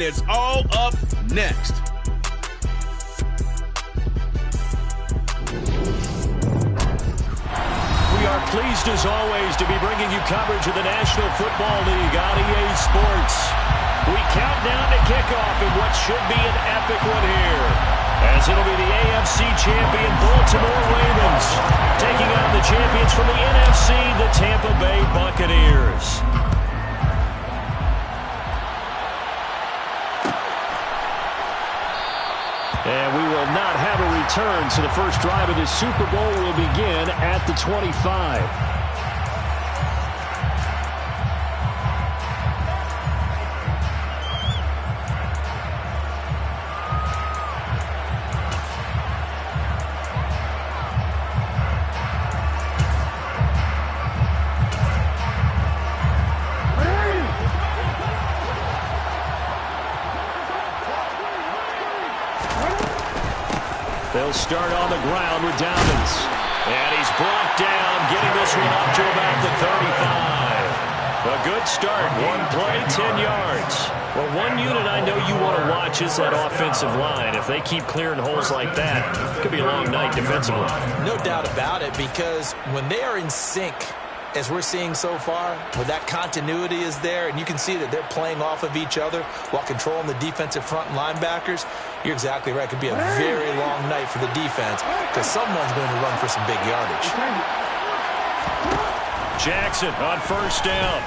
It's all up next. We are pleased as always to be bringing you coverage of the National Football League on EA Sports. We count down to kickoff in what should be an epic one here, as it'll be the AFC champion Baltimore Ravens taking on the champions from the NFC, the Tampa Bay Buccaneers. And we will not have a return, so the first drive of this Super Bowl will begin at the 25. They'll start on the ground with Dobbins. And he's brought down, getting this one up to about the 35. A good start. One play, 10 yards. Well, one unit I know you want to watch is that offensive line. If they keep clearing holes like that, it could be a long night defensively. No doubt about it, because when they are in sync, as we're seeing so far, where that continuity is there, and you can see that they're playing off of each other while controlling the defensive front linebackers, you're exactly right. It could be a very long night for the defense because someone's going to run for some big yardage. Jackson on first down.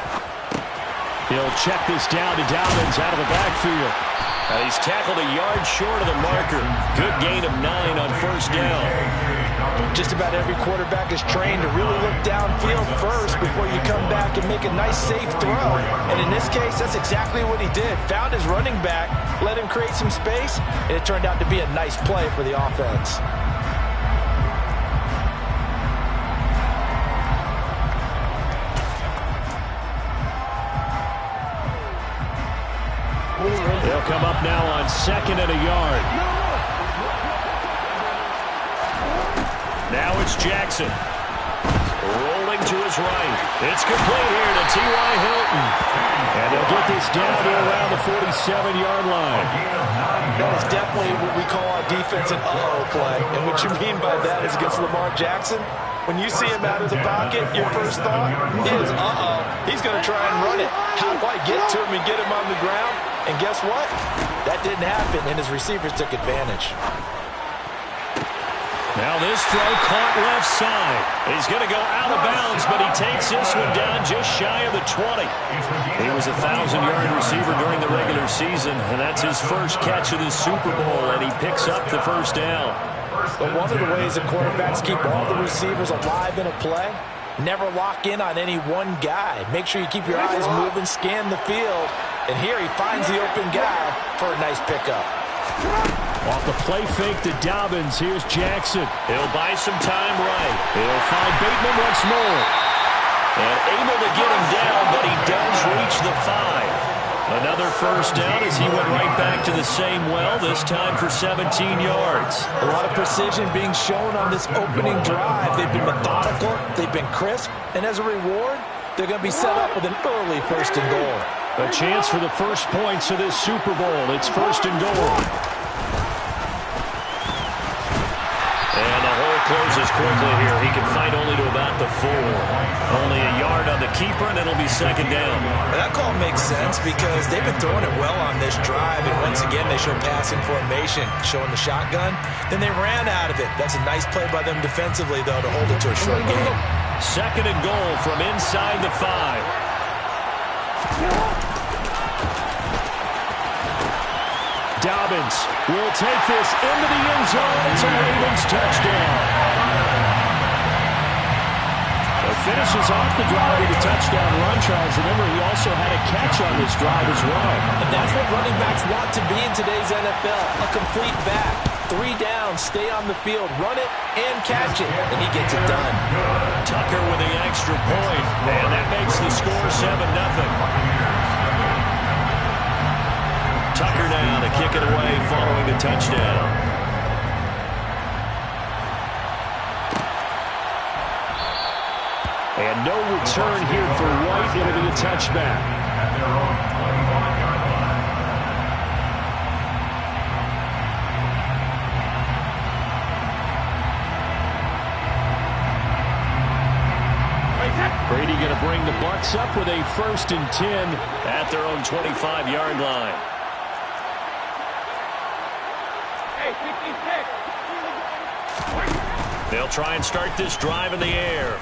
He'll check this down to Dobbins out of the backfield. He's tackled a yard short of the marker. Good gain of 9 on first down. Just about every quarterback is trained to really look downfield first before you come back and make a nice, safe throw. And in this case, that's exactly what he did. Found his running back, let him create some space, and it turned out to be a nice play for the offense. They'll come up now on 2nd and a yard. Now it's Jackson. Rolling to his right. It's complete here to T.Y. Hilton. And they'll get this down to around the 47-yard line. That is definitely what we call our defense an uh-oh play. And what you mean by that is against Lamar Jackson, when you see him out of the pocket, your first thought is, uh-oh, he's going to try and run it. How do I get to him and get him on the ground? And guess what? That didn't happen, and his receivers took advantage. Now this throw caught left side. He's going to go out of bounds, but he takes this one down just shy of the 20. He was a 1,000-yard receiver during the regular season, and that's his first catch of the Super Bowl, and he picks up the first down. But one of the ways that quarterbacks keep all the receivers alive in a play, never lock in on any one guy. Make sure you keep your eyes moving, scan the field, and here he finds the open guy for a nice pickup. Off the play fake to Dobbins, here's Jackson. He'll buy some time right. He'll find Bateman once more. And able to get him down, but he does reach the 5. Another first down as he went right back to the same well, this time for 17 yards. A lot of precision being shown on this opening drive. They've been methodical, they've been crisp, and as a reward, they're going to be set up with an early 1st and goal. A chance for the first points of this Super Bowl. It's 1st and goal. And the hole closes quickly here. He can fight only to about the 4. Only a yard on the keeper, and it'll be 2nd down. Well, that call makes sense because they've been throwing it well on this drive, and once again they show passing formation, showing the shotgun. Then they ran out of it. That's a nice play by them defensively, though, to hold it to a short game. 2nd and goal from inside the 5. Dobbins will take this into the end zone. It's a Ravens touchdown. Finishes off the drive with a touchdown run, Charles. Remember, he also had a catch on this drive as well. And that's what running backs want to be in today's NFL, a complete back. 3 down, stay on the field, run it, and catch it. And he gets it done. Tucker with the extra point, and that makes the score 7-0. Tucker now to kick it away following the touchdown. And no return here for White. It'll be a touchback. bring the Bucs up with a 1st and 10 at their own 25-yard line. They'll try and start this drive in the air.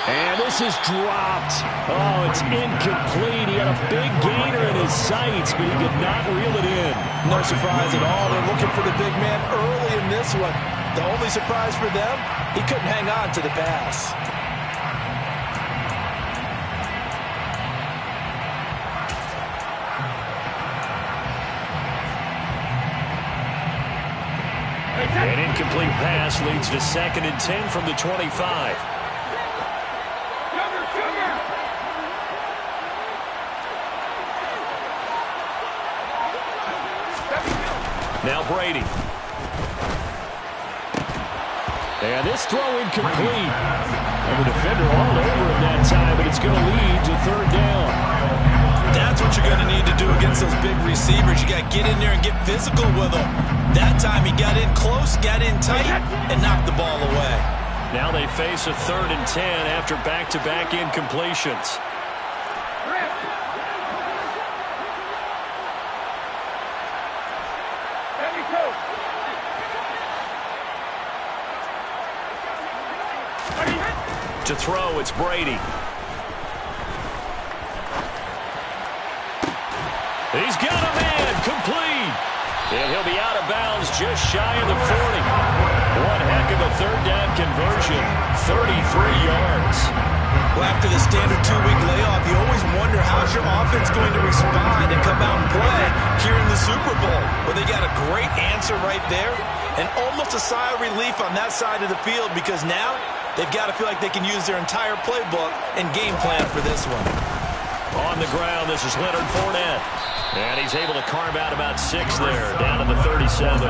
And this is dropped. Oh, it's incomplete. He had a big gainer in his sights, but he could not reel it in. No surprise at all. They're looking for the big man early in this one. The only surprise for them, he couldn't hang on to the pass. An incomplete pass leads to 2nd and 10 from the 25. Now Brady. And this throw incomplete. And the defender all over him that time, but it's going to lead to 3rd down. That's what you're going to need to do against those big receivers. You got to get in there and get physical with them. That time he got in close, got in tight, and knocked the ball away. Now they face a 3rd and 10 after back-to-back incompletions. To throw, it's Brady. He's got a man, complete. And he'll be out of bounds just shy of the 40. One heck of a 3rd down conversion, 33 yards. Well, after the standard 2-week layoff, you always wonder how's your offense going to respond and come out and play here in the Super Bowl. Well, they got a great answer right there and almost a sigh of relief on that side of the field because now they've got to feel like they can use their entire playbook and game plan for this one. On the ground, this is Leonard Fournette. And he's able to carve out about 6 there, down to the 37.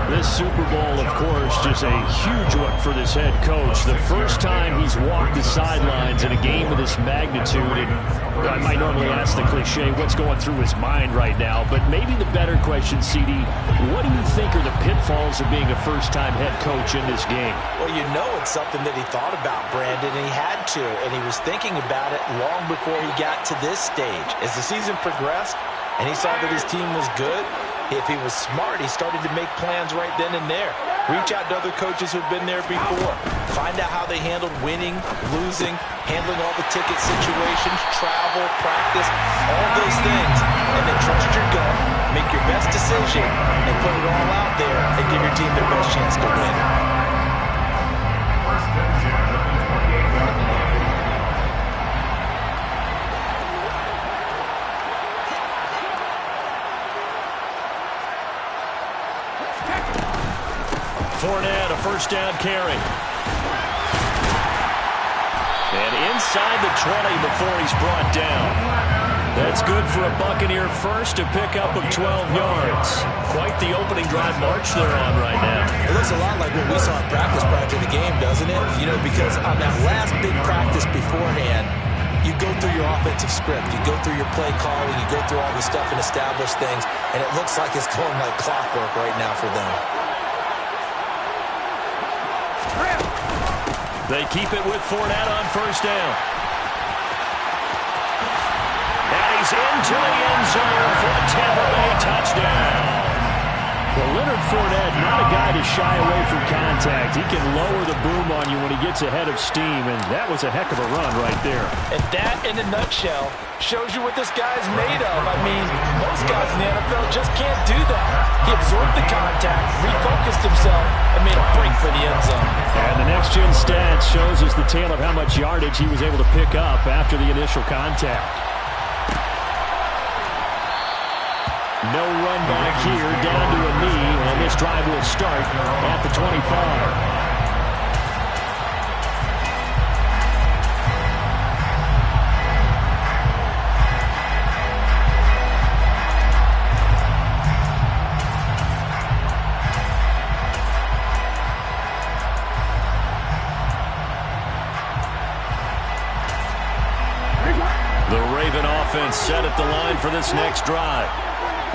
This Super Bowl, of course, just a huge one for this head coach. The first time he's walked the sidelines in a game of this magnitude. And I might normally ask the cliche, what's going through his mind right now? But maybe the better question, CD, what do you think are the pitfalls of being a first-time head coach in this game? Well, you know it's something that he thought about, Brandon, and he had to. And he was thinking about it long before he got to this stage. As the season progressed, and he saw that his team was good, if he was smart, he started to make plans right then and there. Reach out to other coaches who've been there before. Find out how they handled winning, losing, handling all the ticket situations, travel, practice, all those things. And then trust your gut, make your best decision, and put it all out there and give your team their best chance to win. Fournette, a 1st down carry. And inside the 20 before he's brought down. That's good for a Buccaneer first, a pickup of 12 yards. Quite the opening drive march they're on right now. It looks a lot like what we saw in practice prior to the game, doesn't it? You know, because on that last big practice beforehand, you go through your offensive script, you go through your play calling, you go through all the stuff and establish things, and it looks like it's going like clockwork right now for them. They keep it with Fournette on 1st down. And he's into the end zone for a Tampa Bay touchdown. Well, Leonard Fournette, not a guy to shy away from contact. He can lower the boom on you when he gets ahead of steam, and that was a heck of a run right there. And that, in a nutshell, shows you what this guy's made of. I mean, most guys in the NFL just can't do that. He absorbed the contact, refocused himself, and made a break for the end zone. And the next-gen stats shows us the tale of how much yardage he was able to pick up after the initial contact. No run back here, down to a knee, and this drive will start at the 25. The Raven offense set at the line for this next drive.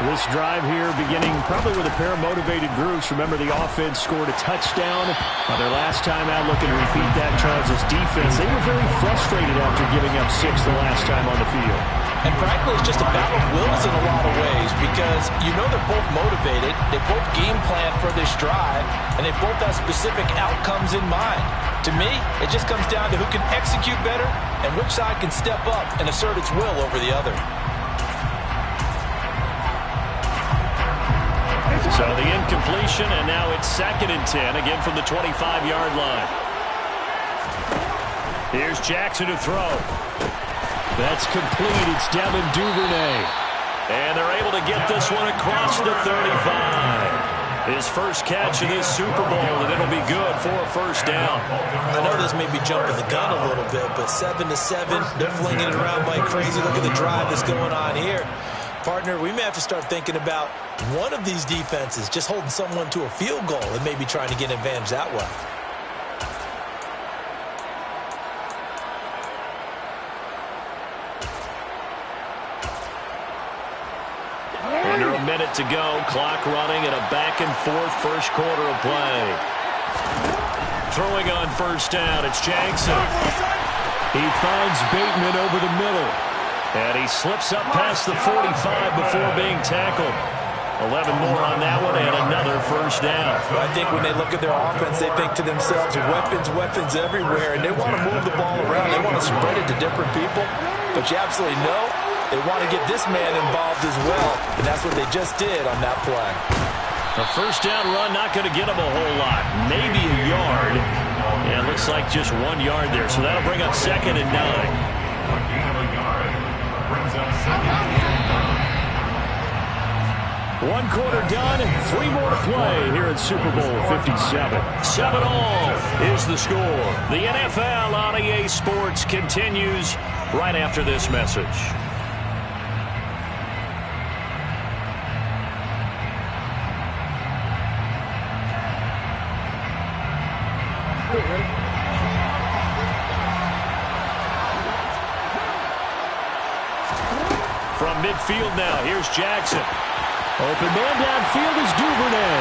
This drive here beginning probably with a pair of motivated groups. Remember, the offense scored a touchdown. Their last time out, looking to repeat that. Charles' defense, they were very frustrated after giving up 6 the last time on the field. And frankly, it's just a battle of wills in a lot of ways because you know they're both motivated. They both game plan for this drive, and they both have specific outcomes in mind. To me, it just comes down to who can execute better and which side can step up and assert its will over the other. So the incompletion, and now it's 2nd and 10, again from the 25-yard line. Here's Jackson to throw. That's complete. It's Devin Duvernay. And they're able to get this one across the 35. His first catch of this Super Bowl, and it'll be good for a first down. I know this may be jumping the gun a little bit, but 7-7, they're flinging it around like crazy. Look at the drive that's going on here. Partner, we may have to start thinking about one of these defenses just holding someone to a field goal and maybe trying to get an advantage that way. Under a minute to go, clock running and a back-and-forth first quarter of play. Throwing on first down, it's Jackson. He finds Bateman over the middle. And he slips up past the 45 before being tackled. 11 more on that one and another first down. Well, I think when they look at their offense, they think to themselves, weapons everywhere, and they want to move the ball around. They want to spread it to different people. But you absolutely know they want to get this man involved as well, and that's what they just did on that play. A first down run not going to get him a whole lot. Maybe a yard. And it looks like just 1 yard there. So that'll bring up 2nd and 9. One quarter done, 3 more to play here at Super Bowl 57. 7-all is the score. The NFL on EA Sports continues right after this message. From midfield now, here's Jackson. Open man downfield is Duvernay.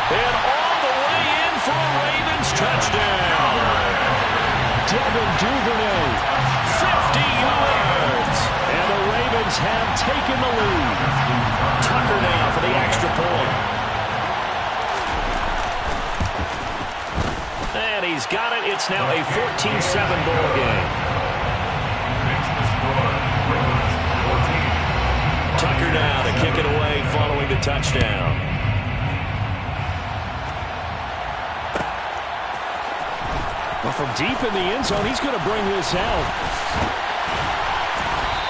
And all the way in for a Ravens touchdown. Devin Duvernay, 50 yards. And the Ravens have taken the lead. Tucker now for the extra point. And he's got it. It's now a 14-7 ball game. Tucker now to kick it away following the touchdown. Well, from deep in the end zone, he's going to bring this out.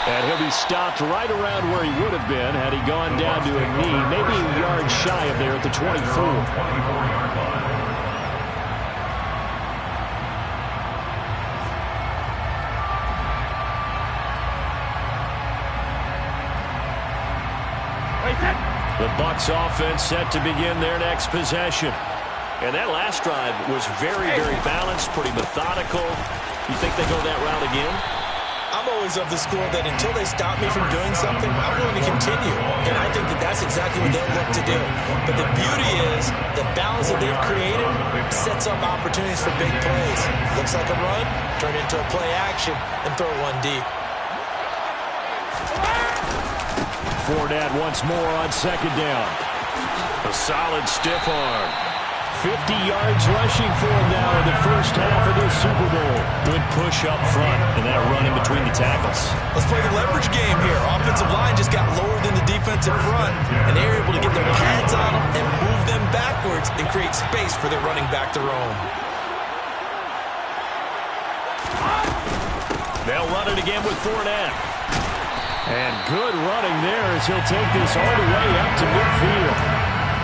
And he'll be stopped right around where he would have been had he gone down to a knee, maybe a yard shy of there at the 24. The Bucs offense set to begin their next possession. And that last drive was very, very balanced, pretty methodical. You think they go that route again? I'm always of the school that until they stop me from doing something, I'm going to continue. And I think that that's exactly what they'll look to do. But the beauty is the balance that they've created sets up opportunities for big plays. Looks like a run, turn into a play action, and throw one deep. Fournette once more on 2nd down. A solid stiff arm. 50 yards rushing for him now in the first half of this Super Bowl. Good push up front and that run in between the tackles. Let's play the leverage game here. Offensive line just got lower than the defensive front, and they're able to get their pads on them and move them backwards and create space for their running back to roam. They'll run it again with Fournette. And good running there as he'll take this all the way up to midfield.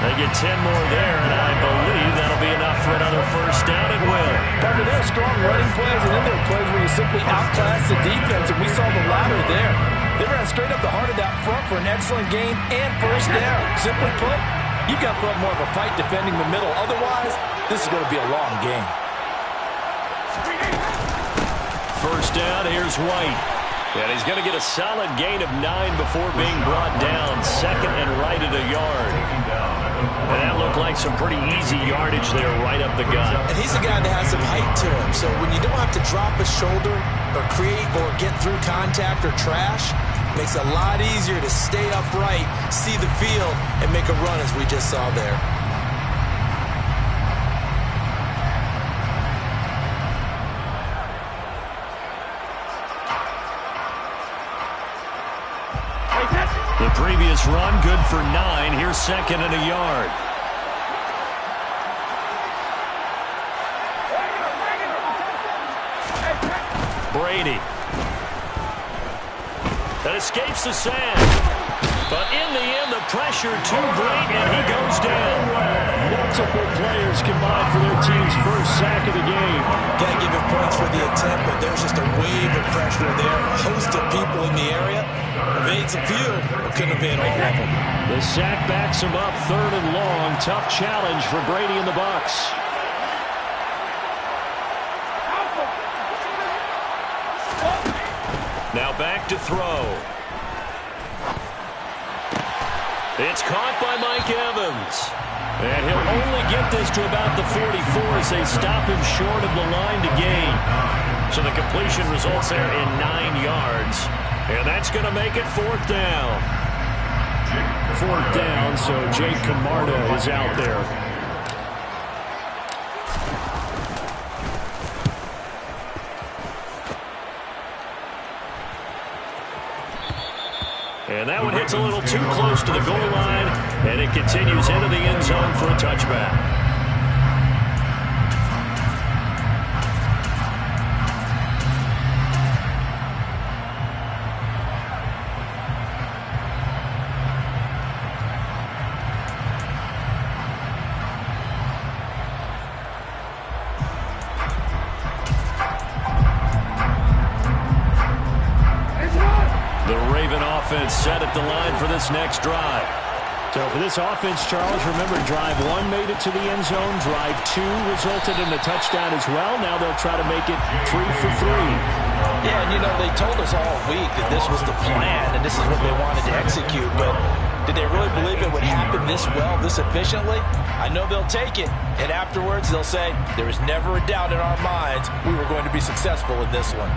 They get 10 more there, and I believe that'll be enough for another first down. It will. But there are strong running plays, and then there are plays where you simply outclass the defense, and we saw the latter there. They ran straight up the heart of that front for an excellent gain and first down. Simply put, you've got to put up more of a fight defending the middle. Otherwise, this is going to be a long game. First down, here's White. And he's going to get a solid gain of 9 before being brought down. Second and right at a yard. And that looked like some pretty easy yardage there right up the gut. And he's a guy that has some height to him. So when you don't have to drop a shoulder or create or get through contact or trash, it makes it a lot easier to stay upright, see the field, and make a run as we just saw there. The previous run, good for 9. Here's second and a yard. Brady. That escapes the sand. But in the end, the pressure too great, and he goes down. Multiple players combined for their team's first sack of the game. Got to give him points for the attempt, but there's just a wave of pressure there. A host of people in the area. Evades a few, but couldn't evade all of them. The sack backs him up, third and long. Tough challenge for Brady and the Bucs. Now back to throw. It's caught by Mike Evans. And he'll only get this to about the 44 as they stop him short of the line to gain. So the completion results there in 9 yards. And that's going to make it 4th down. 4th down, so Jake Camarda is out there. And that one hits a little too close to the goal line, and it continues into the end zone for a touchback. Set at the line for this next drive. So for this offense, Charles, remember drive 1 made it to the end zone. Drive 2 resulted in a touchdown as well. Now they'll try to make it 3 for 3. Yeah, and you know, they told us all week that this was the plan and this is what they wanted to execute, but did they really believe it would happen this well, this efficiently? I know they'll take it, and afterwards they'll say, there was never a doubt in our minds we were going to be successful in this one.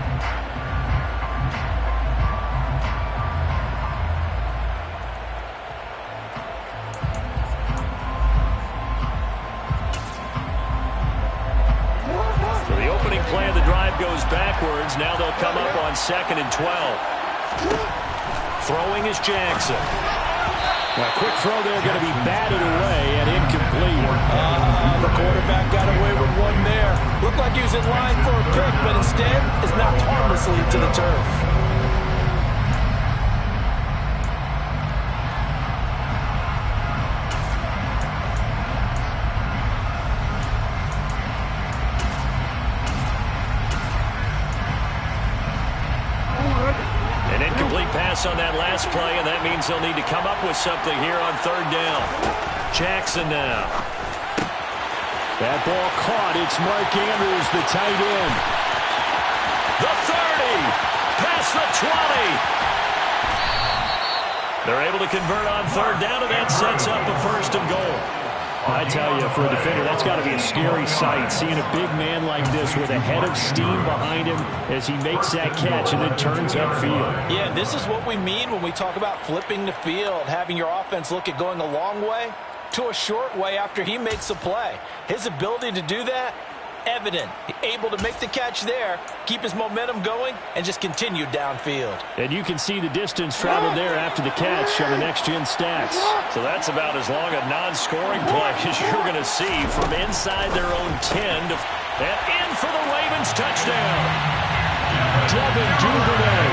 Goes backwards. Now they'll come up on 2nd and 12. Throwing is Jackson. A quick throw there, going to be batted away and incomplete. The quarterback got away with one there. Looked like he was in line for a pick, but instead is knocked harmlessly into the turf. On that last play, and that means they'll need to come up with something here on 3rd down. Jackson now. That ball caught. It's Mark Andrews, the tight end. The 30. Past the 20. They're able to convert on 3rd down, and that sets up a 1st and goal. I tell you, for a defender, that's got to be a scary sight, seeing a big man like this with a head of steam behind him as he makes that catch and then turns upfield. Yeah, this is what we mean when we talk about flipping the field, having your offense look at going a long way to a short way after he makes a play. His ability to do that, evident. Able to make the catch there, keep his momentum going, and just continue downfield. And you can see the distance traveled there after the catch on the next-gen stats. So that's about as long a non-scoring play as you're going to see from inside their own 10 to and in for the Ravens touchdown. Devin Duvernay,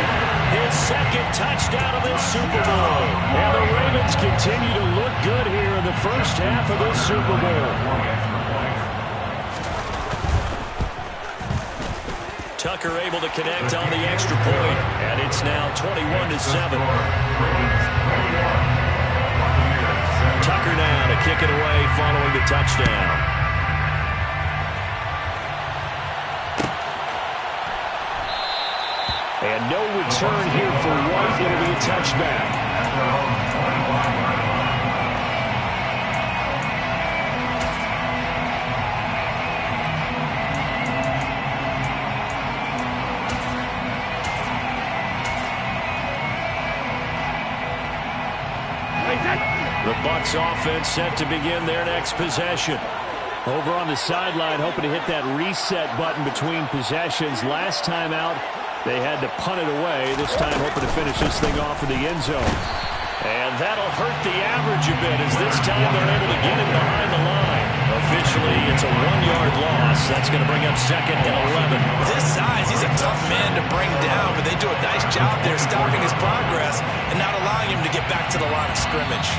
his 2nd touchdown of this Super Bowl. And the Ravens continue to look good here in the first half of this Super Bowl. Tucker able to connect on the extra point, and it's now 21-7. Tucker now to kick it away following the touchdown. And no return here for White. It'll be a touchback. The Bucs offense set to begin their next possession. Over on the sideline, hoping to hit that reset button between possessions. Last time out, they had to punt it away. This time, hoping to finish this thing off in the end zone. And that'll hurt the average a bit, as this time they're able to get him behind the line. Officially, it's a 1-yard loss. That's going to bring up 2nd and 11. This size, he's a tough man to bring down, but they do a nice job there stopping his progress and not allowing him to get back to the line of scrimmage.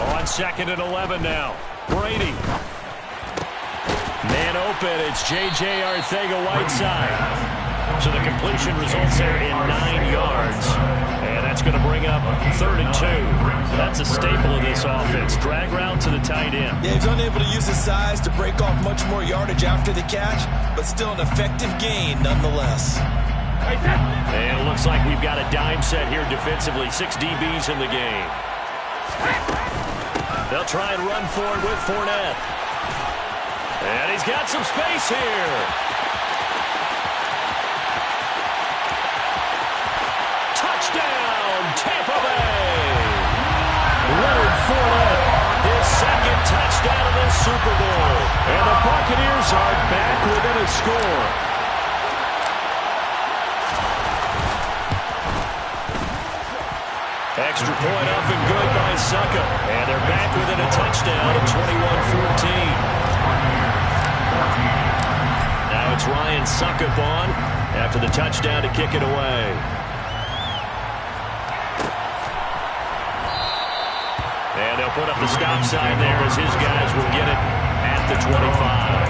On 2nd and 11 now. Brady. Man open. It's J.J. Arcega-Whiteside. So the completion results there in 9 yards. And that's going to bring up 3rd and 2. That's a staple of this offense. Drag route to the tight end. Yeah, he's unable to use his size to break off much more yardage after the catch, but still an effective gain nonetheless. And it looks like we've got a dime set here defensively. 6 DBs in the game. They'll try and run for it with Fournette. And he's got some space here. Touchdown, Tampa Bay. Leonard Fournette, his 2nd touchdown of this Super Bowl. And the Buccaneers are back within a score. Extra point up and good by Suckup. And they're back within a touchdown at 21-14. Now it's Ryan Suckup on after the touchdown to kick it away. And they'll put up the stop sign there as his guys will get it at the 25.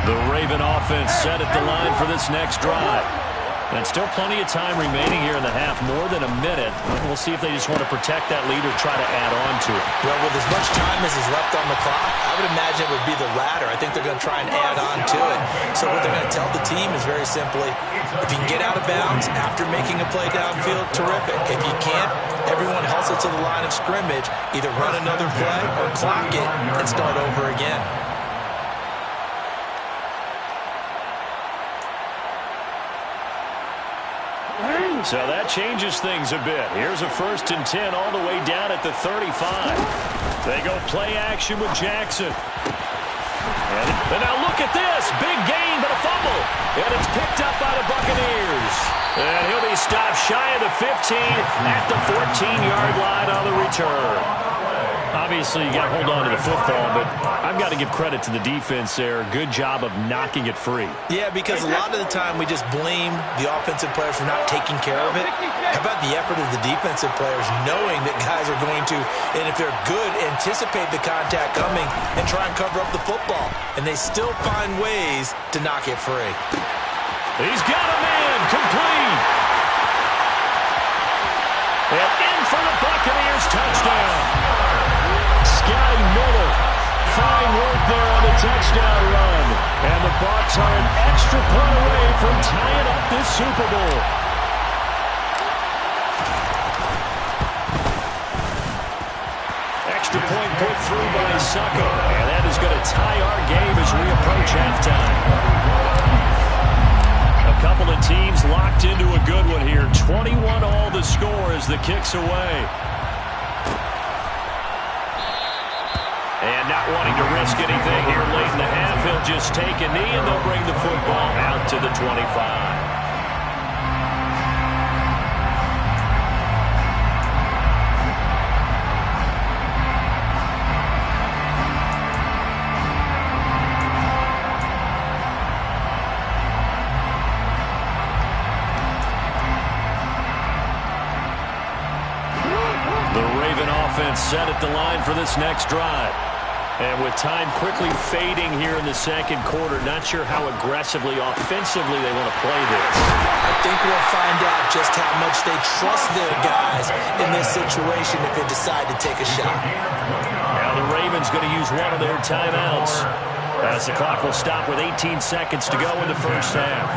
The Raven offense set at the line for this next drive. And still plenty of time remaining here in the half, more than a minute. We'll see if they just want to protect that lead or try to add on to it. Well, with as much time as is left on the clock, I would imagine it would be the latter. I think they're going to try and add on to it. So what they're going to tell the team is very simply, if you can get out of bounds after making a play downfield, terrific. If you can't, everyone hustle to the line of scrimmage, either run another play or clock it and start over again. So that changes things a bit. Here's a 1st and 10 all the way down at the 35. They go play action with Jackson. And now look at this. Big gain, but a fumble. And it's picked up by the Buccaneers. And he'll be stopped shy of the 15 at the 14-yard line on the return. Obviously, you got to hold on to the football, but I've got to give credit to the defense there. Good job of knocking it free. Yeah, because a lot of the time we just blame the offensive players for not taking care of it. How about the effort of the defensive players knowing that guys are going to, and if they're good, anticipate the contact coming and try and cover up the football. And they still find ways to knock it free. He's got a man complete. And in for the Buccaneers touchdown. Scotty Miller, fine work there on the touchdown run. And the Bucs are an extra point away from tying up this Super Bowl. Extra point put through by Succo. And that is going to tie our game as we approach halftime. A couple of teams locked into a good one here. 21 all the score as the kick's away. And not wanting to risk anything here late in the half, he'll just take a knee and they'll bring the football out to the 25. set at the line for this next drive. And with time quickly fading here in the second quarter, not sure how aggressively, offensively they want to play this. I think we'll find out just how much they trust their guys in this situation if they decide to take a shot. Now the Ravens going to use one of their timeouts as the clock will stop with 18 seconds to go in the first half.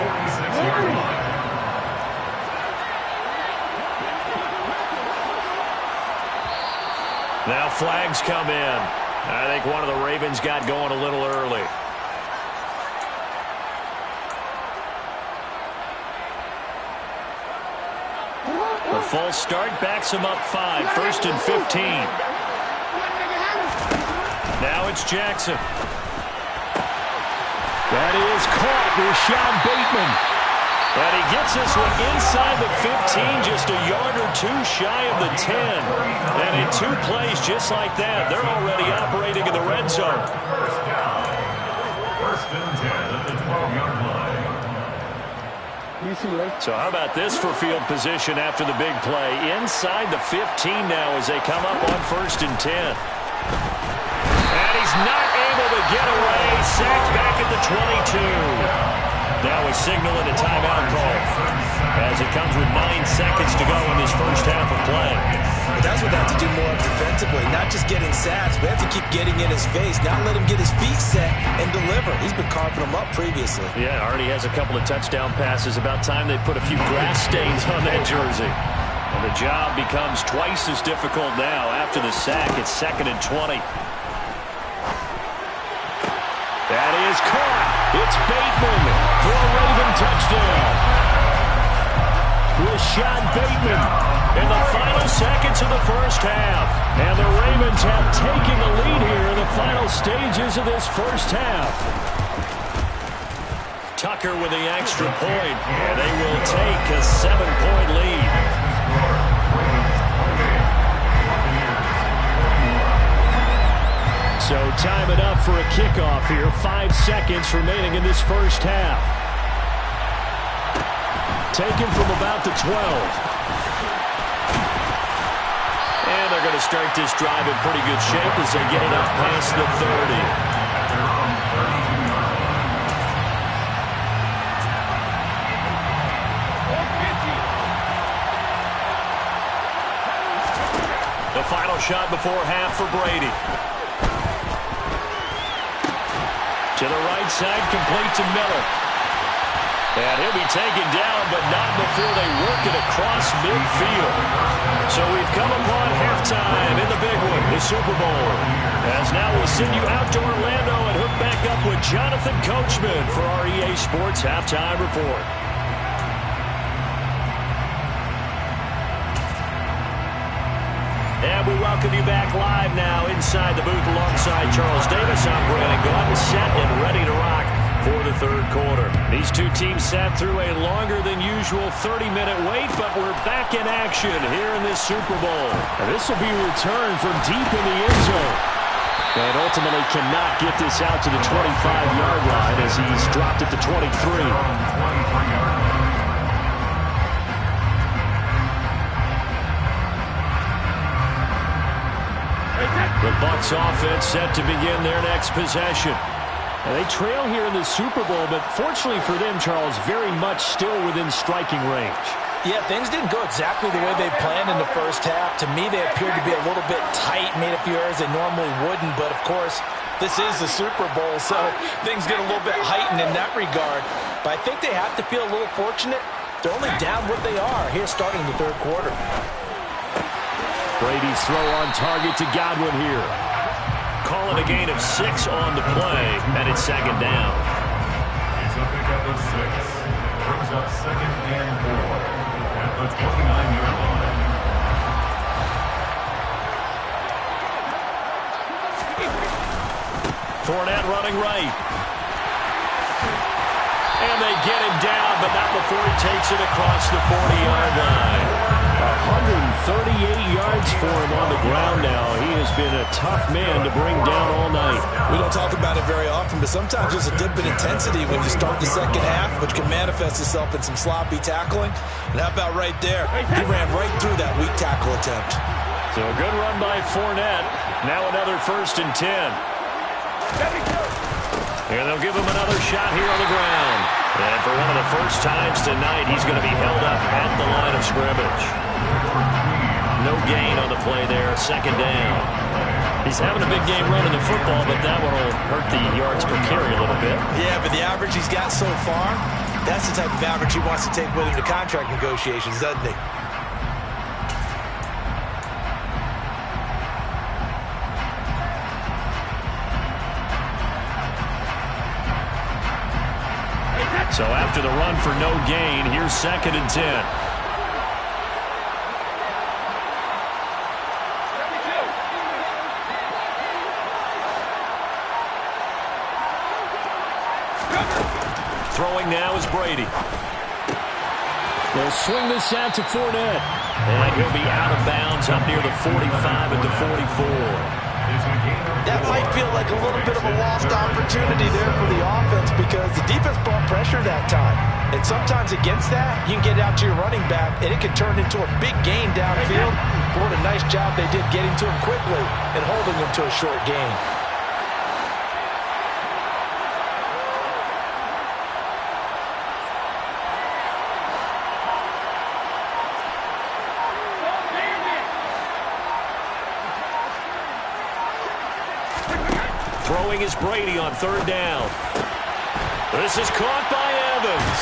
Now flags come in. I think one of the Ravens got going a little early. The false start backs him up 5. 1st and 15. Now it's Jackson. That is caught with Sean Bateman. And he gets this one inside the 15, just a yard or two shy of the 10. And in 2 plays just like that, they're already operating in the red zone. 1st and 10 at the 12-yard line. So how about this for field position after the big play? Inside the 15 now as they come up on 1st and 10. And he's not able to get away. Sacked back at the 22. Now a signal and a timeout call as it comes with 9 seconds to go in this first half of play. But that's what they have to do more defensively, not just getting sacks, but have to keep getting in his face, not let him get his feet set and deliver. He's been carving them up previously. Yeah, already has a couple of touchdown passes. About time they put a few grass stains on that jersey. And the job becomes twice as difficult now after the sack. It's 2nd and 20. That is caught. It's Bateman for a Raven touchdown. Rashad Bateman in the final seconds of the first half. And the Ravens have taken the lead here in the final stages of this first half. Tucker with the extra point, and they will take a 7-point lead. So time enough for a kickoff here. 5 seconds remaining in this first half. Taken from about the 12. And they're going to start this drive in pretty good shape as they get it up past the 30. The final shot before half for Brady. To the right side, complete to Miller. And he'll be taken down, but not before they work it across midfield. So we've come upon halftime in the big one, the Super Bowl. As now we'll send you out to Orlando and hook back up with Jonathan Coachman for our EA Sports Halftime Report. And we welcome you back live now inside the booth alongside Charles Davis. I'm Brandon Gaudin, set and ready to rock for the third quarter. These two teams sat through a longer than usual 30-minute wait, but we're back in action here in this Super Bowl. And this will be returned from deep in the end zone. And ultimately cannot get this out to the 25-yard line as he's dropped at the 23. The Bucs offense set to begin their next possession. And they trail here in the Super Bowl, but fortunately for them, Charles, very much still within striking range. Yeah, things didn't go exactly the way they planned in the first half. To me, they appeared to be a little bit tight, made a few errors they normally wouldn't. But, of course, this is the Super Bowl, so things get a little bit heightened in that regard. But I think they have to feel a little fortunate. They're only down what they are here starting the third quarter. Brady's throw on target to Godwin here. Calling a gain of 6 on the play, and it's 2nd down. It's a pick up of 6. Brings up 2nd and 4 at the 29-yard line. Fournette running right. And they get him down, but not before he takes it across the 40-yard line. 138 yards for him on the ground now. He has been a tough man to bring down all night. We don't talk about it very often, but sometimes there's a dip in intensity when you start the second half, which can manifest itself in some sloppy tackling. And how about right there? He ran right through that weak tackle attempt. So a good run by Fournette. Now another 1st and 10. And they'll give him another shot here on the ground. And for one of the first times tonight, he's going to be held up at the line of scrimmage. No gain on the play there, 2nd down. He's having a big game running the football, but that one will hurt the yards per carry a little bit. Yeah, but the average he's got so far, that's the type of average he wants to take with him to contract negotiations, doesn't he? So after the run for no gain, here's 2nd and 10. Throwing now is Brady. They'll swing this out to Fournette. And he'll be out of bounds up near the 45 at the 44. That might feel like a little bit of a lost opportunity there for the offense because the defense brought pressure that time. And sometimes against that, you can get out to your running back, and it can turn into a big gain downfield. But what a nice job they did getting to him quickly and holding him to a short gain. Throwing is Brady on 3rd down. This is caught by Evans.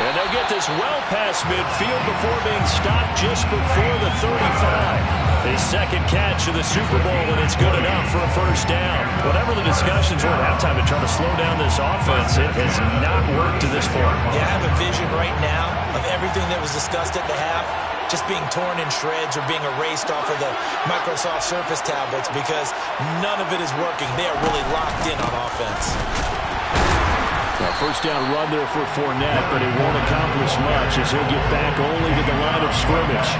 And they'll get this well past midfield before being stopped just before the 35. His 2nd catch of the Super Bowl, and it's good enough for a 1st down. Whatever the discussions were at halftime to try to slow down this offense, it has not worked to this point. Yeah, I have a vision right now of everything that was discussed at the half just being torn in shreds or being erased off of the Microsoft Surface tablets because none of it is working. They are really locked in on offense. Now, 1st down run there for Fournette, but it won't accomplish much as he'll get back only to the line of scrimmage.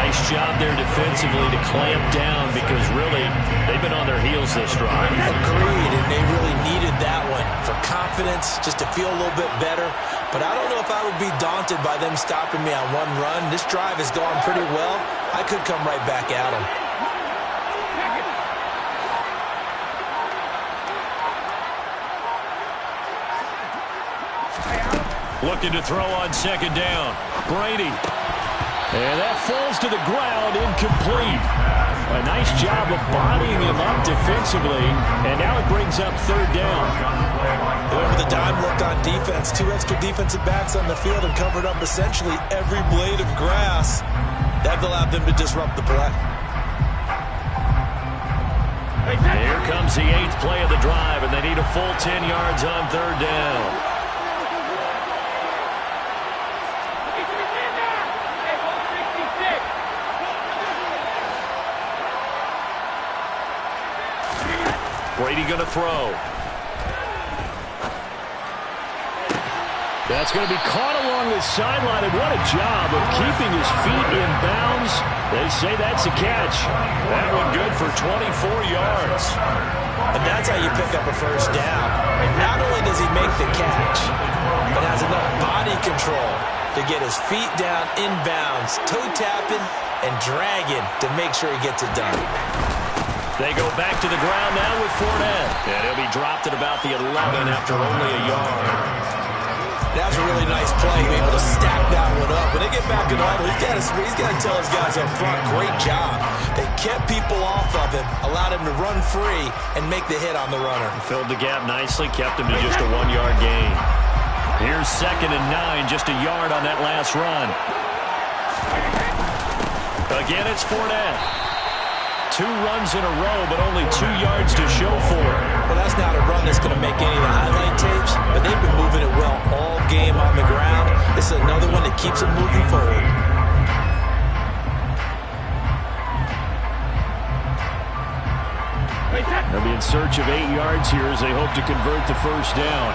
Nice job there defensively to clamp down because really they've been on their heels this drive. Agreed, and they really needed that one for confidence, just to feel a little bit better. But I don't know if I would be daunted by them stopping me on one run. This drive has gone pretty well. I could come right back at them. Looking to throw on 2nd down. Brady. And that falls to the ground, incomplete. A nice job of bodying him up defensively, and now it brings up 3rd down. Whoever the dime looked on defense, 2 extra defensive backs on the field and covered up essentially every blade of grass. That allowed them to disrupt the play. Here comes the 8th play of the drive, and they need a full 10 yards on 3rd down. Brady going to throw. That's going to be caught along the sideline, and what a job of keeping his feet in bounds. They say that's a catch. That one good for 24 yards. And that's how you pick up a 1st down. Not only does he make the catch, but has enough body control to get his feet down in bounds, toe tapping and dragging to make sure he gets it done. They go back to the ground now with Fournette. And he'll be dropped at about the 11 after only a yard. That was a really nice play, able to stack that one up. When they get back in huddle, he's got to tell his guys up front, great job. They kept people off of him, allowed him to run free and make the hit on the runner. Filled the gap nicely, kept him to just a 1-yard gain. Here's 2nd and 9, just a yard on that last run. Again, it's Fournette. 2 runs in a row, but only 2 yards to show for it. Well, that's not a run that's going to make any of the highlight tapes, but they've been moving it well all game on the ground. This is another one that keeps them moving forward. They'll be in search of 8 yards here as they hope to convert the 1st down.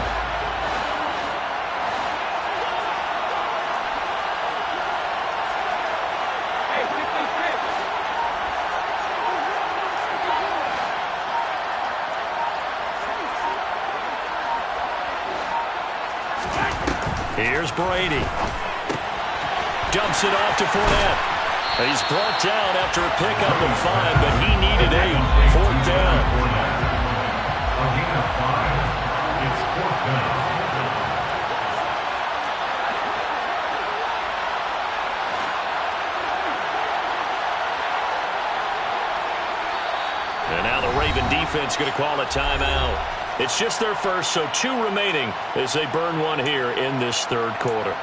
Here's Brady. Dumps it off to Fournette. He's brought down after a pickup of 5, but he needed 8. 4th down. A gain of 5. It's 4th down. And now the Raven defense going to call a timeout. It's just their first, so 2 remaining as they burn one here in this 3rd quarter.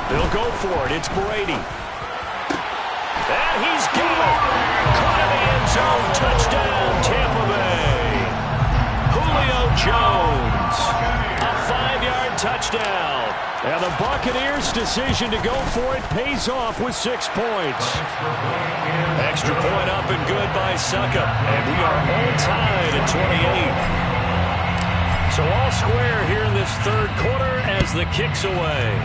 They'll go for it. It's Brady. And he's got it. Caught in the end zone. Touchdown, Tampa Bay. Julio Jones. A 5-yard touchdown. And the Buccaneers' decision to go for it pays off with 6 points. Extra point up and good by Suckup. And we are all tied at 28. So all square here in this 3rd quarter as the kick's away.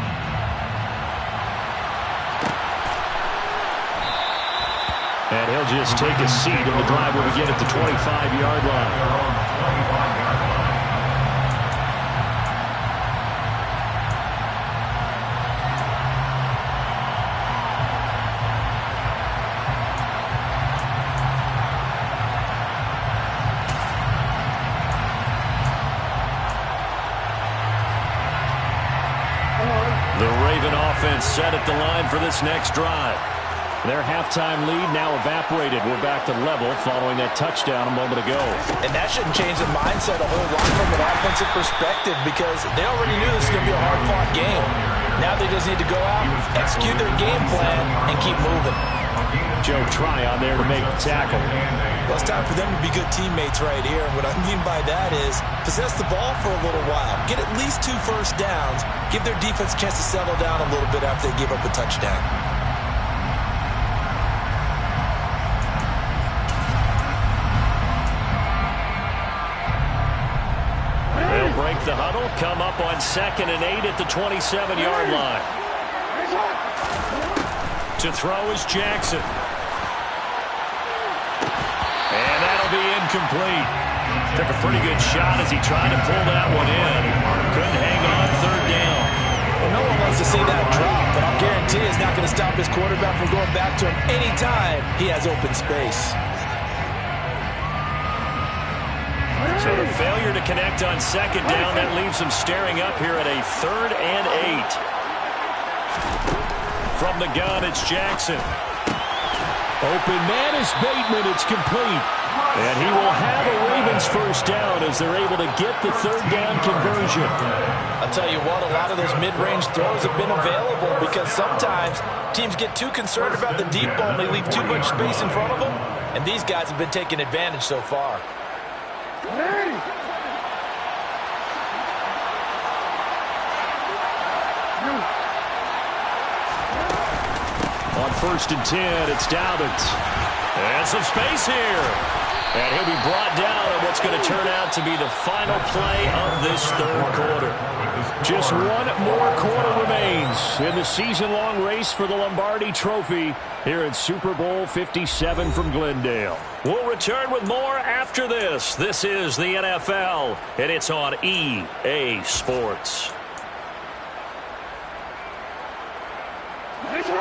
And he'll just take a seat in the drive when we get at the 25-yard line. The Raven offense set at the line for this next drive. Their halftime lead now evaporated. We're back to level following that touchdown a moment ago. And that shouldn't change the mindset a whole lot from an offensive perspective because they already knew this was going to be a hard-fought game. Now they just need to go out, execute their game plan, and keep moving. Joe Tryon there to make the tackle. Well, it's time for them to be good teammates right here. And what I mean by that is possess the ball for a little while. Get at least 2 first downs. Give their defense a chance to settle down a little bit after they give up a touchdown. Break the huddle, come up on 2nd and 8 at the 27-yard line. To throw is Jackson. And that'll be incomplete. Took a pretty good shot as he tried to pull that one in. Couldn't hang on 3rd down. Well, no one wants to see that drop, but I'll guarantee it's not going to stop his quarterback from going back to him anytime he has open space. So the failure to connect on 2nd down, that leaves them staring up here at a 3rd and 8. From the gun, it's Jackson. Open man is Bateman. It's complete. And he will have a Ravens first down as they're able to get the 3rd down conversion. I'll tell you what, a lot of those mid-range throws have been available because sometimes teams get too concerned about the deep ball and they leave too much space in front of them. And these guys have been taking advantage so far. On 1st and 10, it's Dobbins. And some space here. And he'll be brought down on what's going to turn out to be the final play of this 3rd quarter. Just 1 more quarter remains in the season-long race for the Lombardi Trophy here at Super Bowl 57 from Glendale. We'll return with more after this. This is the NFL, and it's on EA Sports.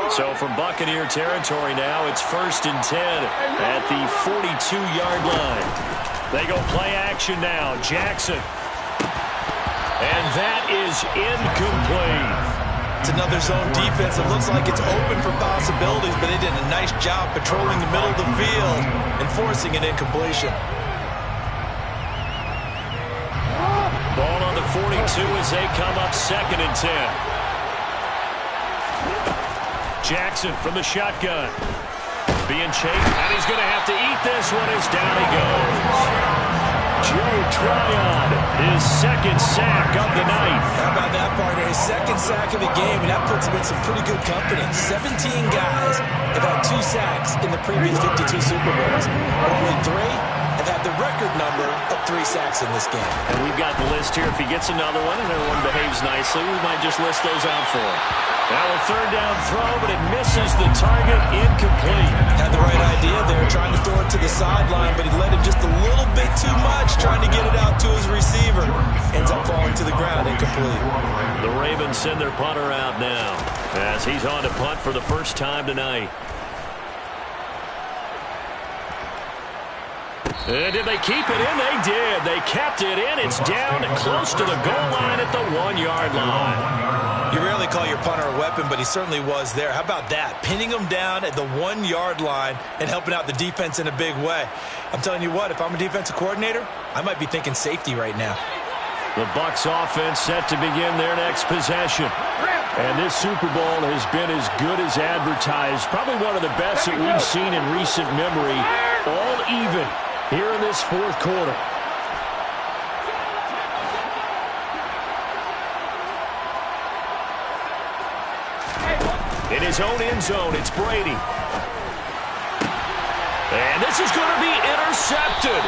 So from Buccaneer territory now, it's 1st and 10 at the 42-yard line. They go play action now. Jackson. And that is incomplete. It's another zone defense. It looks like it's open for possibilities, but they did a nice job patrolling the middle of the field and forcing an incompletion. Ball on the 42 as they come up 2nd and 10. Jackson from the shotgun. Being chased, and he's going to have to eat this one as down he goes. Joe Tryon, his 2nd sack of the night. How about that, partner? His 2nd sack of the game, and that puts him in some pretty good company. 17 guys have had 2 sacks in the previous 52 Super Bowls, but only 3 have had the record number of 3 sacks in this game. And we've got the list here. If he gets another one and everyone behaves nicely, we might just list those out for him. Now a third down throw, but it misses the target, incomplete. Had the right idea there, trying to throw it to the sideline, but he led him just a little bit too much, trying to get it out to his receiver. Ends up falling to the ground, incomplete. The Ravens send their punter out now, as he's on to punt for the first time tonight. And did they keep it in? They did. They kept it in. It's down close to the goal line at the 1-yard line. You rarely call your punter a weapon, but he certainly was there. How about that? Pinning him down at the 1-yard line and helping out the defense in a big way. I'm telling you what, if I'm a defensive coordinator, I might be thinking safety right now. The Bucs offense set to begin their next possession. And this Super Bowl has been as good as advertised. Probably one of the best that we've seen in recent memory. All even here in this fourth quarter. In his own end zone, it's Brady. And this is going to be intercepted.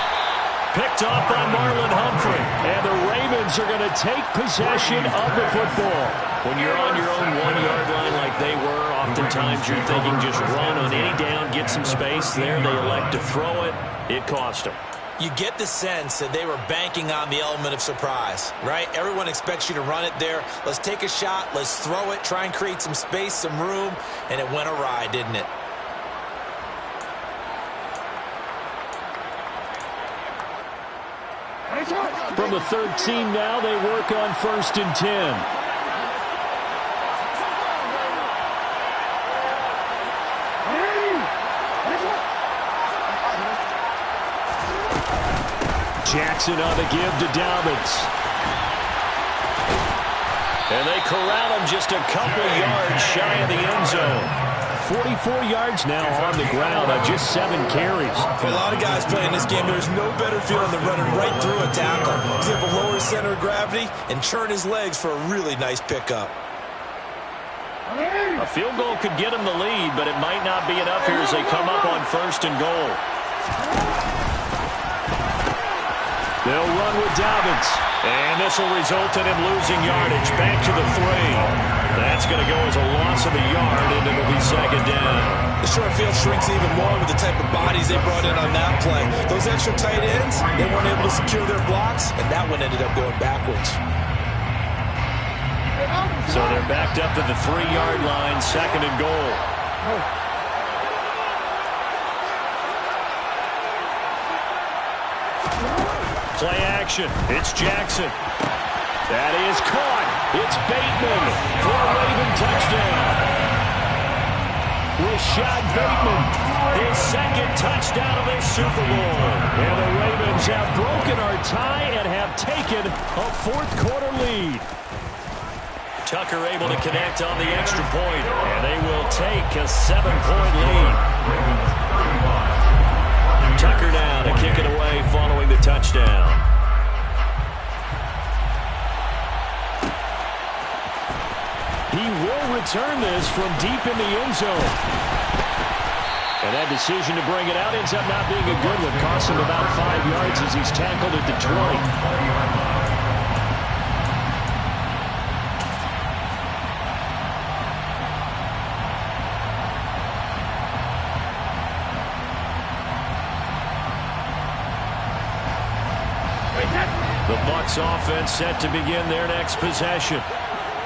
Picked off by Marlon Humphrey. And the Ravens are going to take possession of the football. When you're on your own 1-yard line like they were, oftentimes you're thinking just run on any down, get some space. There they elect to throw it. It cost them. You get the sense that they were banking on the element of surprise, right? Everyone expects you to run it there. Let's take a shot. Let's throw it. Try and create some space, some room. And it went awry, didn't it? From the 13 now, they work on 1st and 10. Jackson on the give to Dobbins. And they corral him just a couple yards shy of the end zone. 44 yards now on the ground on just 7 carries. For a lot of guys playing this game, there's no better feeling than running right through a tackle. He's able to lower his center of gravity and churn his legs for a really nice pickup. A field goal could get him the lead, but it might not be enough here as they come up on 1st and goal. They'll run with Dobbins. And this will result in him losing yardage. Back to the 3. That's going to go as a loss of a yard, and it'll be 2nd down. The short field shrinks even more with the type of bodies they brought in on that play. Those extra tight ends, they weren't able to secure their blocks, and that one ended up going backwards. So they're backed up to the 3-yard line, 2nd and goal. Play action. It's Jackson. That is caught. It's Bateman for a Raven touchdown. Rashad Bateman, his 2nd touchdown of this Super Bowl. And the Ravens have broken our tie and have taken a 4th quarter lead. Tucker able to connect on the extra point, and they will take a 7-point lead. Tucker now to kick it away following the touchdown. He will return this from deep in the end zone. And that decision to bring it out ends up not being a good one. Costs him about 5 yards as he's tackled at the 20. The Bucs offense set to begin their next possession.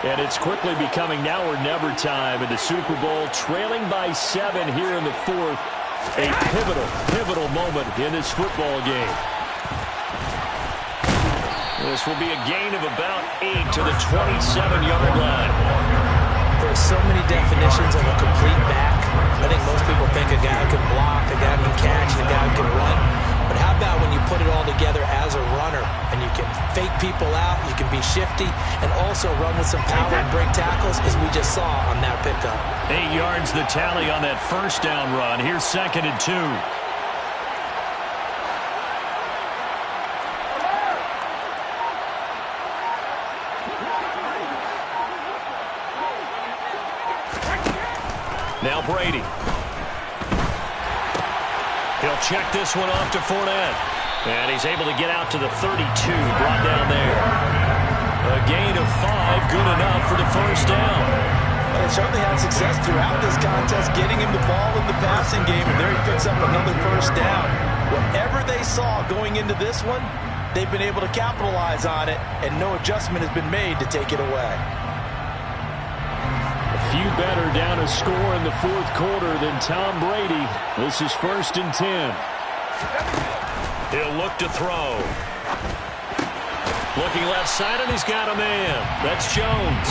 And it's quickly becoming now or never time in the Super Bowl, trailing by 7 here in the 4th. A pivotal moment in this football game. This will be a gain of about 8 to the 27-yard line. There are so many definitions of a complete back. I think most people think a guy can block, a guy can catch, a guy can run. But how about when you put it all together as a runner and you can fake people out, you can be shifty, and also run with some power and break tackles, as we just saw on that pickup. 8 yards the tally on that 1st down run. Here's 2nd and 2. Now Brady. He'll check this one off to Fournette. And he's able to get out to the 32, brought down there. A gain of 5, good enough for the first down. Well, they certainly had success throughout this contest, getting him the ball in the passing game, and there he picks up another first down. Whatever they saw going into this one, they've been able to capitalize on it, and no adjustment has been made to take it away. A few better down a score in the fourth quarter than Tom Brady. This is 1st and 10. He'll look to throw. Looking left side, and he's got a man. That's Jones.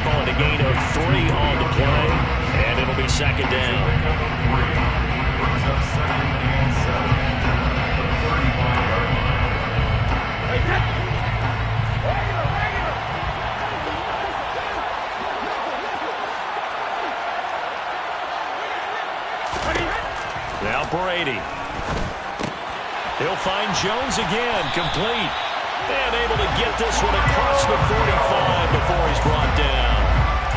Calling a gain of 3 on the play, and it'll be second down. Now Brady. He'll find Jones again, complete. And able to get this one across the 45 before he's brought down.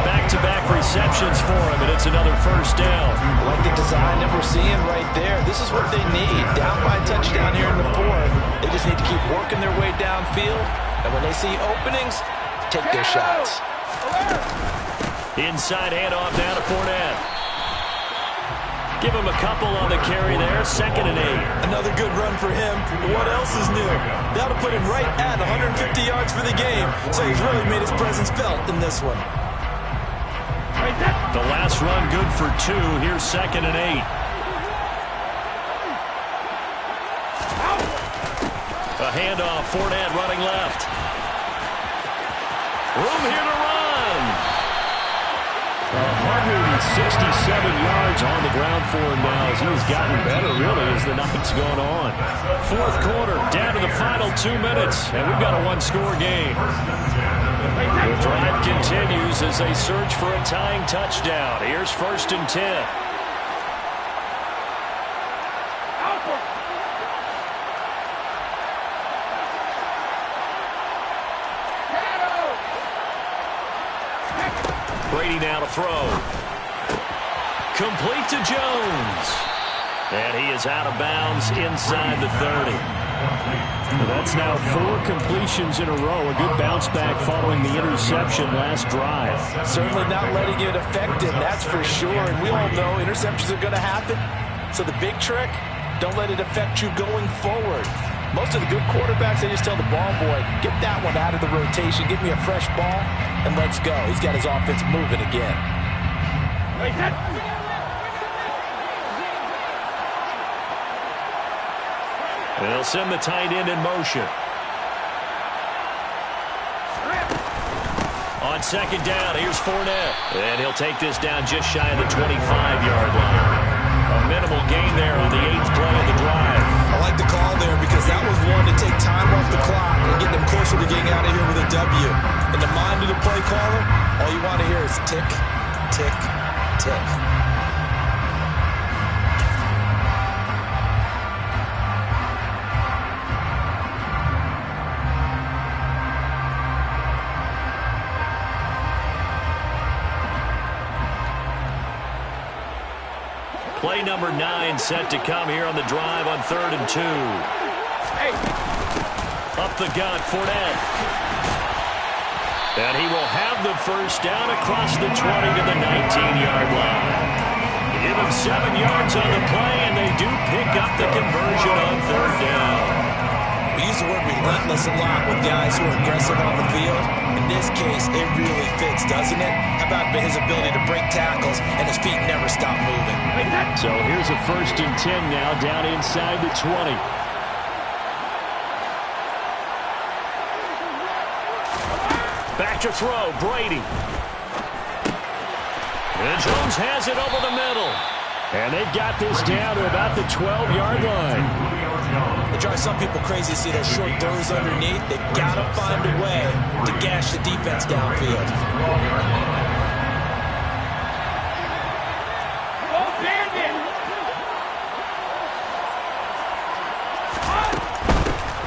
Back-to-back receptions for him, and it's another first down. I like the design that we're seeing right there. This is what they need. Down by a touchdown here in the fourth. They just need to keep working their way downfield. And when they see openings, take their shots. Inside handoff now to Fournette. Give him a couple on the carry there. 2nd and 8. Another good run for him. What else is new? That'll put him right at 150 yards for the game. So he's really made his presence felt in this one. The last run good for 2. Here's 2nd and 8. A handoff. Fournette running left. Room here to run. 167 yards on the ground for him now as he has gotten better, really, as the night's gone on. Fourth quarter, down to the final 2 minutes, and we've got a one-score game. The drive continues as they search for a tying touchdown. Here's 1st and 10. Brady now to throw. Complete to Jones. And he is out of bounds inside the 30. That's now 4 completions in a row. A good bounce back following the interception last drive. Certainly not letting it affect him, that's for sure. And we all know interceptions are going to happen. So the big trick, don't let it affect you going forward. Most of the good quarterbacks, they just tell the ball boy, get that one out of the rotation, give me a fresh ball, and let's go. He's got his offense moving again. They'll send the tight end in motion. On 2nd down, here's Fournette. And he'll take this down just shy of the 25-yard line. A minimal gain there on the 8th play of the drive. I like the call there because that was one to take time off the clock and get them closer to getting out of here with a W. In the mind of the play caller, all you want to hear is tick, tick, tick. Play number 9 set to come here on the drive on 3rd and 2. Up the gut, Fournette. And he will have the first down across the 20 to the 19-yard line. Give him 7 yards on the play, and they do pick up the conversion on 3rd down. We use the word relentless a lot with guys who are aggressive on the field. In this case, it really fits, doesn't it? How about his ability to break tackles and his feet never stop moving? So here's a 1st and 10 now down inside the 20. Back to throw, Brady. And Jones has it over the middle. And they've got this down to about the 12-yard line. It drives some people crazy to see those short throws underneath. They got to find a way to gash the defense downfield.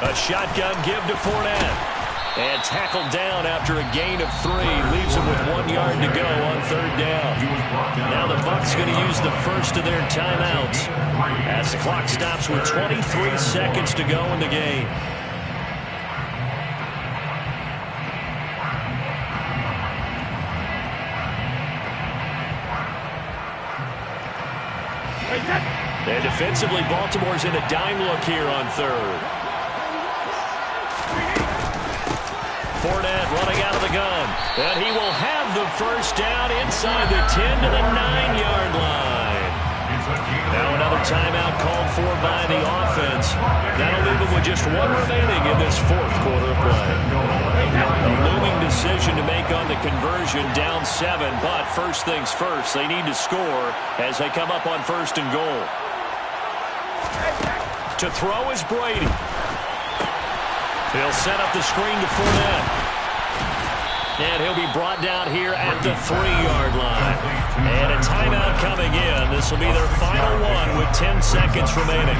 A shotgun give to Fournette. And tackled down after a gain of 3. Leaves him with 1 yard to go on 3rd down. Now the Bucs going to use the first of their timeouts as the clock stops with 23 seconds to go in the game. And defensively, Baltimore's in a dime look here on 3rd. Fournette running out of the gun. And he will have the first down inside the 10 to the 9-yard line. Now another timeout called for by the offense. That'll leave them with just 1 remaining in this 4th quarter of play. A looming decision to make on the conversion, down 7. But first things first, they need to score as they come up on 1st and goal. To throw is Brady. He'll set up the screen to Fournette. And he'll be brought down here at the 3-yard line. And a timeout coming in. This will be their final one with 10 seconds remaining.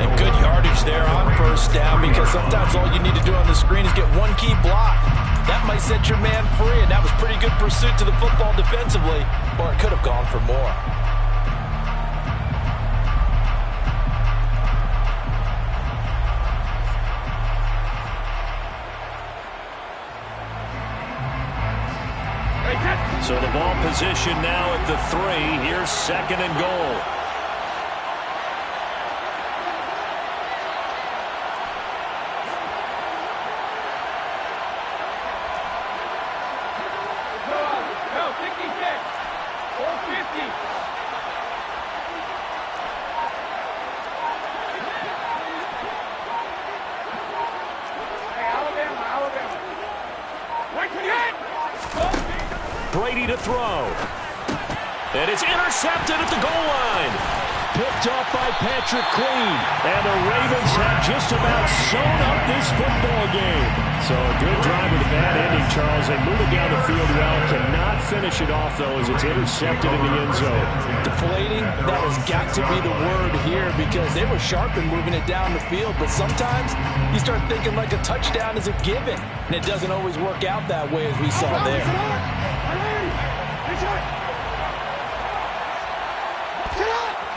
And good yardage there on 1st down, because sometimes all you need to do on the screen is get 1 key block. That might set your man free, and that was pretty good pursuit to the football defensively. Or it could have gone for more. So the ball position now at the 3. Here's 2nd and goal. Go, 56, 450. Hey, Alabama. Wait for the hit. Brady to throw. And it's intercepted at the goal line. Picked off by Patrick Queen. And the Ravens have just about sewn up this football game. So a good drive with a bad ending, Charles. They move it down the field well. Cannot finish it off, though, as it's intercepted in the end zone. Deflating, that has got to be the word here, because they were sharp in moving it down the field. But sometimes you start thinking like a touchdown is a given. And it doesn't always work out that way, as we saw there.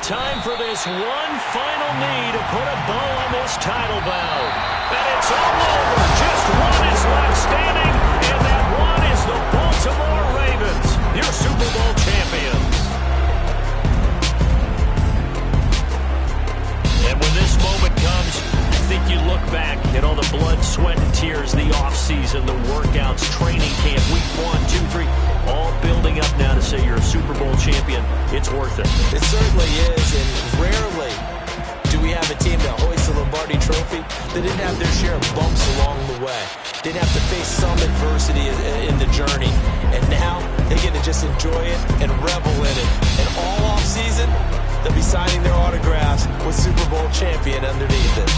Time for this one final knee to put a bow on this title bout. And it's all over. Just one is left standing, and that one is the Baltimore Ravens, your Super Bowl champions. And when this moment comes, I think you look back at all the blood, sweat, and tears, the offseason, the workouts, training camp, week 1, 2, 3, all building up now to say you're a Super Bowl champion. It's worth it. It certainly is, and rarely do we have a team that hoists the Lombardi Trophy that didn't have their share of bumps along the way. Didn't have to face some adversity in the journey. And now they get to just enjoy it and revel in it. And all offseason, they'll be signing their autographs with Super Bowl champion underneath it.